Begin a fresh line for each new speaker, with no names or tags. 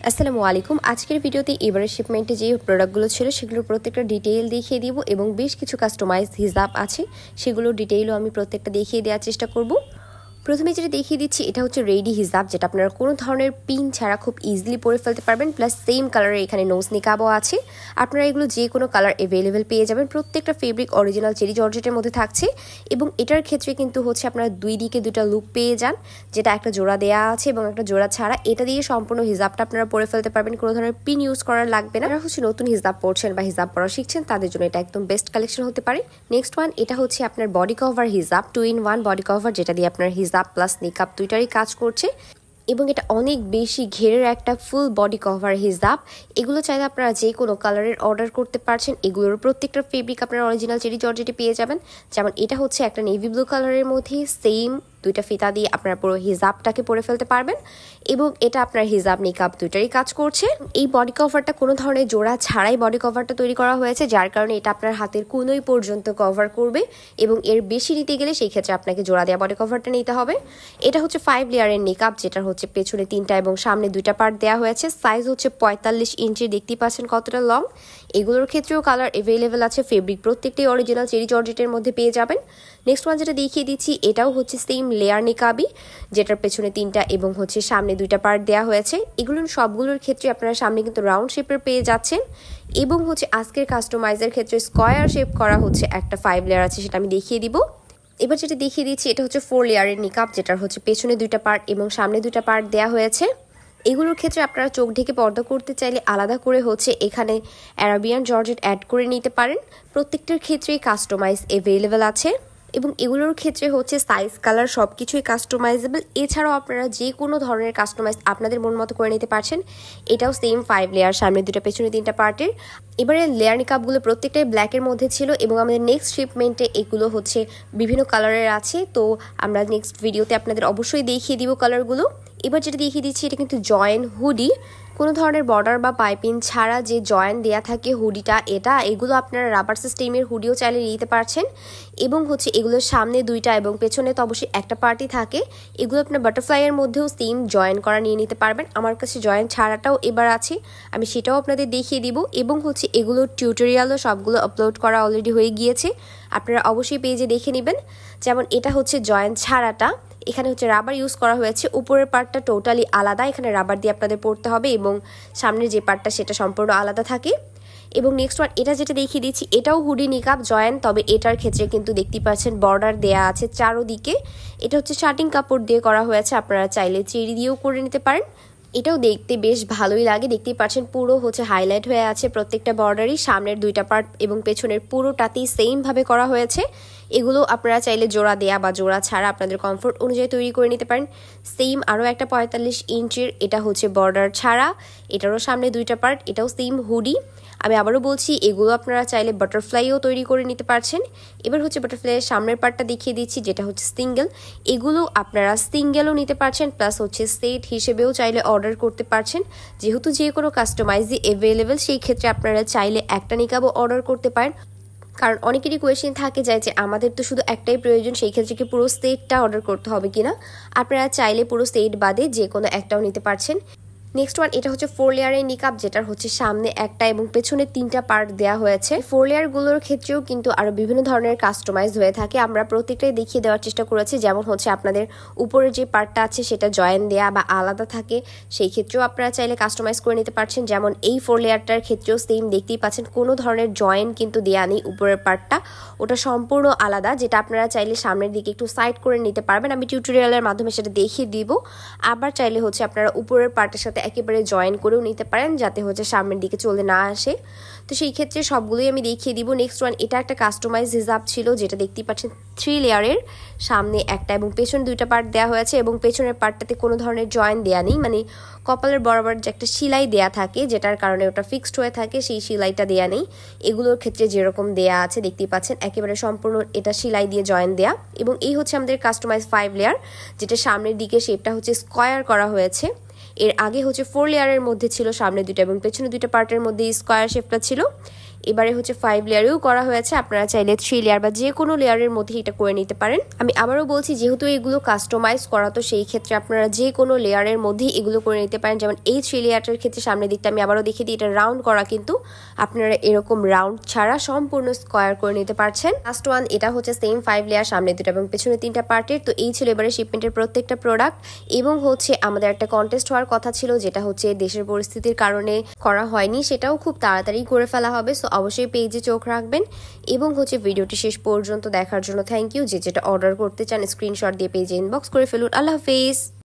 আসসালামু আলাইকুম। আজকের ভিডিওতে এবারে শিপমেন্টে যে প্রোডাক্টগুলো ছিল সেগুলোর প্রত্যেকটা ডিটেইল দেখিয়ে দিব এবং বেশ কিছু কাস্টমাইজ হিজাব আছে সেগুলোর ডিটেইলও আমি প্রত্যেকটা দেখিয়ে দেওয়ার চেষ্টা করব। প্রথমে যেটা দেখিয়ে দিচ্ছি এটা হচ্ছে রেডি হিজাব, যেটা আপনারা কোনো ধরনের পিন ছাড়া খুব ইজিলি পরে ফেলতে পারবেন। প্লাস সেম কালারের এখানে নোজ নিকাবও আছে। আপনারা এগুলো যে কোনো কালার অ্যাভেলেবেল পেয়ে যাবেন। প্রত্যেকটা ফেব্রিক অরিজিনাল চেরি জর্জেটের মধ্যে থাকছে এবং এটার ক্ষেত্রে কিন্তু হচ্ছে আপনারা দুই দিকে দুটা লুপ পেয়ে যান, যেটা একটা জোড়া দেয়া আছে এবং একটা জোড়া ছাড়া। এটা দিয়ে সম্পূর্ণ হিজাবটা আপনারা পরে ফেলতে পারবেন, কোনো ধরনের পিন ইউজ করার লাগবে না। যারা হচ্ছে নতুন হিজাব পরছেন বা হিজাব পরা শিখছেন তাদের জন্য এটা একদম বেস্ট কালেকশন হতে পারে। নেক্সট ওয়ান, এটা হচ্ছে আপনার বডি কভার হিজাব, 2-in-1 বডি কভার, যেটা দিয়ে আপনার হিজাব প্লাস নিকাব দুইটারই কাজ করছে এবং এটা অনেক বেশি ঘেরের একটা ফুল বডি কভার হিজাব। এগুলো চাইলে আপনারা যে কোনো কালারের অর্ডার করতে পারছেন। এগুলোর প্রত্যেকটা ফেব্রিক আপনারা অরিজিনাল চেরি জর্জেটে পেয়ে যাবেন। যেমন এটা হচ্ছে একটা নেভি ব্লু কালারের মধ্যে সেম দুইটা ফিতা দিয়ে আপনারা পুরো হিজাবটাকে পরে ফেলতে পারবেন এবং এটা আপনার হিজাব নিকাব দুইটারই কাজ করছে। এই বডি কভারটা কোনো ধরনের জোড়া ছাড়াই বডি কভারটা তৈরি করা হয়েছে, যার কারণে এটা আপনার হাতের কোনোই পর্যন্ত কভার করবে এবং এর বেশি নিতে গেলে সেই ক্ষেত্রে আপনাকে জোড়া দেওয়া বডি কভারটা নিতে হবে। এটা হচ্ছে 5 লেয়ারের নিকাব, যেটা হচ্ছে পেছনে 3টা এবং সামনে 2টা পার্ট দেওয়া হয়েছে। সাইজ হচ্ছে 45 ইঞ্চি, দেখতেই পাচ্ছেন কতটা লং। এগুলোর ক্ষেত্রেও কালার অ্যাভেলেবেল আছে। ফেব্রিক প্রত্যেকটাই অরিজিনাল চেরি জর্জেটের মধ্যে পেয়ে যাবেন। নেক্সট ওয়ান যেটা দেখিয়ে দিচ্ছি এটাও হচ্ছে সেম লেয়ার নিকাবি, যেটার পেছনে 3টা এবং হচ্ছে সামনে 2টা পার্ট দেওয়া হয়েছে। এগুলোর সবগুলোর ক্ষেত্রে আপনারা সামনে কিন্তু রাউন্ড শেপের পেয়ে যাচ্ছেন এবং হচ্ছে আজকের কাস্টমাইজের ক্ষেত্রে স্কয়ার শেপ করা হচ্ছে একটা 5 লেয়ার আছে, সেটা আমি দেখিয়ে দিব। এবার যেটা দেখিয়ে দিচ্ছি এটা হচ্ছে 4 লেয়ারের নিকাব, যেটার হচ্ছে পেছনে 2টা পার্ট এবং সামনে 2টা পার্ট দেওয়া হয়েছে। এগুলোর ক্ষেত্রে আপনারা চোখ ঢেকে পর্দা করতে চাইলে আলাদা করে হচ্ছে এখানে অ্যারাবিয়ান জর্জেট অ্যাড করে নিতে পারেন। প্রত্যেকটার ক্ষেত্রেই কাস্টমাইজ অ্যাভেলেবেল আছে এবং এগুলোর ক্ষেত্রে হচ্ছে সাইজ কালার সব কিছুই কাস্টমাইজেবল। এছাড়াও আপনারা যে কোনো ধরনের কাস্টমাইজ আপনাদের মন মতো করে নিতে পারছেন। এটাও সেম 5 লেয়ার, সামনে 2টা পেছনে 3টা পার্টের। এবারে লেয়ার নিকাবগুলো প্রত্যেকটাই ব্ল্যাকের মধ্যে ছিল এবং আমাদের নেক্সট শিপমেন্টে এগুলো হচ্ছে বিভিন্ন কালারের আছে, তো আমরা নেক্সট ভিডিওতে আপনাদের অবশ্যই দেখিয়ে দিব কালারগুলো। এবার যেটা দেখিয়ে দিচ্ছি এটা কিন্তু জয়েন হুডি, কোনো ধরনের বর্ডার বা পাইপিং ছাড়া যে জয়েন দেয়া থাকে হুডিটা, এগুলো আপনারা রাবার সিস্টেমের হুডিও চাইলে নিতে পারছেন এবং হচ্ছে এগুলোর সামনে 2টা এবং পেছনে তো অবশ্যই একটা পার্টি থাকে। এগুলো আপনার বাটারফ্লাইয়ের মধ্যেও সেম জয়েন করা নিয়ে নিতে পারবেন। আমার কাছে জয়েন ছাড়াটাও এবার আছে, আমি সেটাও আপনাদের দেখিয়ে দিব এবং হচ্ছে এগুলোর টিউটোরিয়ালও সবগুলো আপলোড করা অলরেডি হয়ে গিয়েছে, আপনারা অবশ্যই পেজে দেখে নেবেন। যেমন এটা হচ্ছে জয়েন ছাড়াটা, এখানে হচ্ছে রাবার ইউজ করা হয়েছে। উপরের পার্টটা টোটালি আলাদা, এখানে রাবার দিয়ে আপনাদের পড়তে হবে এবং সামনের যে পার্টটা সেটা সম্পূর্ণ আলাদা থাকে। এবং নেক্সট ওয়ান এটা যেটা দেখিয়ে দিচ্ছি এটাও হুডি নিকাব জয়েন, তবে এটার ক্ষেত্রে কিন্তু দেখতে পাচ্ছেন বর্ডার দেয়া আছে চারোদিকে। এটা হচ্ছে শার্টিং কাপড় দিয়ে করা হয়েছে, আপনারা চাইলে চেরি দিয়েও করে নিতে পারেন। এটাও দেখতে বেশ ভালোই লাগে, দেখতেই পাচ্ছেন পুরো হচ্ছে হাইলাইট হয়ে আছে প্রত্যেকটা বর্ডারই। সামনের 2টা পার্ট এবং পেছনের পুরোটাতেই সেম ভাবে করা হয়েছে। এগুলো আপনারা চাইলে জোড়া দেয়া বা জোড়া ছাড়া আপনাদের কমফোর্ট অনুযায়ী তৈরি করে নিতে পারেন। সেম আরও একটা 45 ইঞ্চির, এটা হচ্ছে বর্ডার ছাড়া, এটারও সামনে 2টা পার্ট, এটাও সেম হুডি। আমি আবারও বলছি এগুলো আপনারা চাইলে বাটারফ্লাইও তৈরি করে নিতে পারছেন। এবার হচ্ছে বাটারফ্লাইয়ের সামনের পার্টটা দেখিয়ে দিচ্ছি, যেটা হচ্ছে সিঙ্গেল। এগুলো আপনারা সিঙ্গেলও নিতে পারছেন প্লাস হচ্ছে সেট হিসেবেও চাইলে অর্ডার করতে পারছেন। যেহেতু যে কোনো কাস্টমাইজই অ্যাভেলেবেল, সেই ক্ষেত্রে আপনারা চাইলে একটা নিকাবও অর্ডার করতে পারেন। কারণ অনেকেরই কোয়েশ্চেন থাকে যায় যে আমাদের তো শুধু একটাই প্রয়োজন, সেই ক্ষেত্রে কি পুরো সেটটা অর্ডার করতে হবে কিনা। আপনারা চাইলে পুরো সেট বাদে যে কোনো একটাও নিতে পারছেন। নেক্সট ওয়ান এটা হচ্ছে 4 লেয়ারের নিকাব, যেটার হচ্ছে সামনে একটা এবং পেছনে 3টা পার্ট দেওয়া হয়েছে। 4 লেয়ারগুলোর ক্ষেত্রেও কিন্তু আরো বিভিন্ন ধরনের কাস্টমাইজ হয়ে থাকে, আমরা প্রত্যেকটাই দেখিয়ে দেওয়ার চেষ্টা করেছি। যেমন হচ্ছে আপনাদের উপরে যে পার্টটা আছে সেটা জয়েন দেয়া বা আলাদা থাকে, সেই ক্ষেত্রেও আপনারা চাইলে কাস্টমাইজ করে নিতে পারছেন। যেমন এই 4 লেয়ারটার ক্ষেত্রেও সেম দেখতেই পাচ্ছেন কোনো ধরনের জয়েন কিন্তু দেয়া নেই। উপরের পার্টটা ওটা সম্পূর্ণ আলাদা, যেটা আপনারা চাইলে সামনের দিকে একটু সাইড করে নিতে পারবেন। আমি টিউটোরিয়ালের মাধ্যমে সেটা দেখিয়ে দিব। আবার চাইলে হচ্ছে আপনারা উপরের পার্টের সাথে একেবারে জয়েন করেও নিতে পারেন, যাতে হচ্ছে সামনের দিকে চলে না আসে। তো সেই ক্ষেত্রে সবগুলোই আমি দেখিয়ে দিব। নেক্সট ওয়ান এটা একটা কাস্টমাইজ হিজাব ছিল, যেটা দেখতেই পাচ্ছেন 3 লেয়ারের, সামনে একটা এবং পেছনে 2টা পার্ট দেওয়া হয়েছে এবং পেছনের পার্টটাতে কোনো ধরনের জয়েন দেয়া নেই, মানে কপালের বরাবর যে একটা সেলাই দেয়া থাকে যেটার কারণে ওটা ফিক্সড হয়ে থাকে, সেই সেলাইটা দেয়া নেই। এগুলোর ক্ষেত্রে যেরকম দেয়া আছে দেখতেই পাচ্ছেন একেবারে সম্পূর্ণ এটা সেলাই দিয়ে জয়েন দেয়া। এবং এই হচ্ছে আমাদের কাস্টমাইজ 5 লেয়ার, যেটা সামনের দিকে শেপটা হচ্ছে স্কয়ার করা হয়েছে। এর আগে হচ্ছে 4 লেয়ারের মধ্যে ছিল সামনে 2টা এবং পেছনে 2টা পার্টের মধ্যে স্কয়ার শেপটা ছিল। এবারে হচ্ছে 5 লেয়ারেও করা হয়েছে, আপনারা চাইলে 3 লেয়ার বা যে কোনো লেয়ারের মধ্যে এটা করে নিতে পারেন। আমি আবারও বলছি, যেহেতু এগুলো কাস্টমাইজ করা, তো সেই ক্ষেত্রে আপনারা যে কোনো লেয়ারের মধ্যেই এগুলো করে নিতে পারেন। যেমন এই 3 লেয়ারটার ক্ষেত্রে সামনের দিকটা আমি আবারও দেখিয়ে দিই, এটা রাউন্ড করা, কিন্তু আপনারা এরকম রাউন্ড ছাড়া সম্পূর্ণ স্কোয়ার করে নিতে পারছেন। লাস্ট ওয়ান, এটা হচ্ছে সেম 5 লেয়ার, সামনে দুটো এবং পেছনে 3টা পার্টের। তো এই ছিল এবারে শিপমেন্টের প্রত্যেকটা প্রোডাক্ট। এবং হচ্ছে আমাদের একটা কন্টেস্ট হওয়ার কথা ছিল, যেটা হচ্ছে দেশের পরিস্থিতির কারণে করা হয়নি, সেটাও খুব তাড়াতাড়ি করে ফেলা হবে। সো অবশ্যই পেজে চোখ রাখবেন। এবং হচ্ছে ভিডিওটি শেষ পর্যন্ত দেখার জন্য থ্যাংক ইউ। যে যেটা অর্ডার করতে চান স্ক্রিনশট দিয়ে পেজে ইনবক্স করে ফেলুন। আল্লাহ হাফেজ।